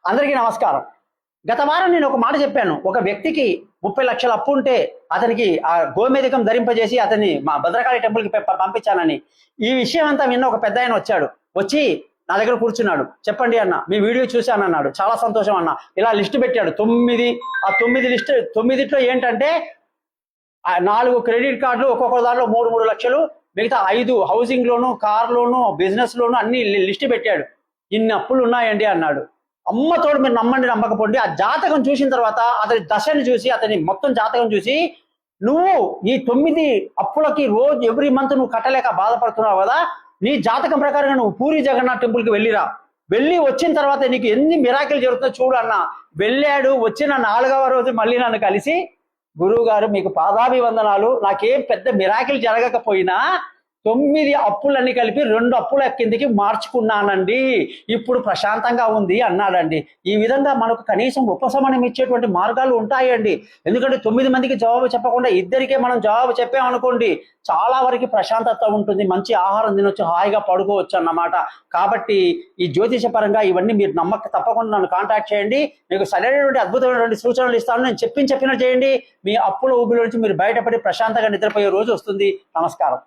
అందరికీ నమస్కారం. గత వారం నేను ఒక మాట చెప్పాను. ఒక వ్యక్తికి 30 లక్షల అప్పు ఉంటే అతనికి ఆ గోమేధికం ధరింపజేసి అతన్ని మా భద్రకాళి టెంపుల్కి పంపించానని. ఈ విషయం అంతా విన్న ఒక పెద్ద ఆయన వచ్చి నా దగ్గర కూర్చున్నాడు. చెప్పండి అన్న, మీ వీడియో చూశాను అన్నాడు. చాలా సంతోషం అన్న. ఇలా లిస్ట్ పెట్టాడు 9. ఆ 9 లిస్ట్ 9లో ఏంటంటే 4 క్రెడిట్ కార్డులు, ఒక్కొక్క దాంట్లో 3 లక్షలు, మిగతా 5 హౌసింగ్ లోను, కార్ లోను, బిజినెస్ లోను అన్ని లిస్ట్ పెట్టాడు. ఇన్ని అప్పులు ఉన్నాయండి అన్నాడు. అమ్మతోడు మీరు నమ్మండి నమ్మకపోండి, ఆ జాతకం చూసిన తర్వాత అతని దశని చూసి, అతని మొత్తం జాతకం చూసి, నువ్వు ఈ 9 అప్పులకి రోజు ఎవ్రీ మంత్ నువ్వు కట్టలేక బాధపడుతున్నావు కదా, నీ జాతకం ప్రకారంగా నువ్వు పూరి జగన్నాథ్ టెంపుల్కి వెళ్ళిరా. వెళ్ళి వచ్చిన తర్వాత నీకు ఎన్ని మిరాకిల్ జరుగుతుందో చూడు అన్న. వెళ్ళాడు. వచ్చిన 4వ రోజు మళ్ళీ నన్ను కలిసి, గురువు గారు మీకు పాదాభివందనాలు, నాకేం పెద్ద మిరాకిల్ జరగకపోయినా 9 అప్పులన్నీ కలిపి 2 అప్పుల కిందికి మార్చుకున్నానండి, ఇప్పుడు ప్రశాంతంగా ఉంది అన్నాడండి. ఈ విధంగా మనకు కనీసం ఉపశమనం ఇచ్చేటువంటి మార్గాలు ఉంటాయండి. ఎందుకంటే 9 మందికి జవాబు చెప్పకుండా ఇద్దరికే మనం జవాబు చెప్పామనుకోండి, చాలా వరకు ప్రశాంతత ఉంటుంది, మంచి ఆహారం తినొచ్చు, హాయిగా పడుకోవచ్చు అన్నమాట. కాబట్టి ఈ జ్యోతిష పరంగా ఇవన్నీ మీరు తప్పకుండా నన్ను కాంటాక్ట్ చేయండి. మీకు సరైనటువంటి అద్భుతమైనటువంటి సూచనలు ఇస్తాను. నేను చెప్పినట్టు చేయండి. మీ అప్పుల ఊబిలో నుంచి మీరు బయటపడి ప్రశాంతంగా నిద్రపోయే రోజు వస్తుంది. నమస్కారం.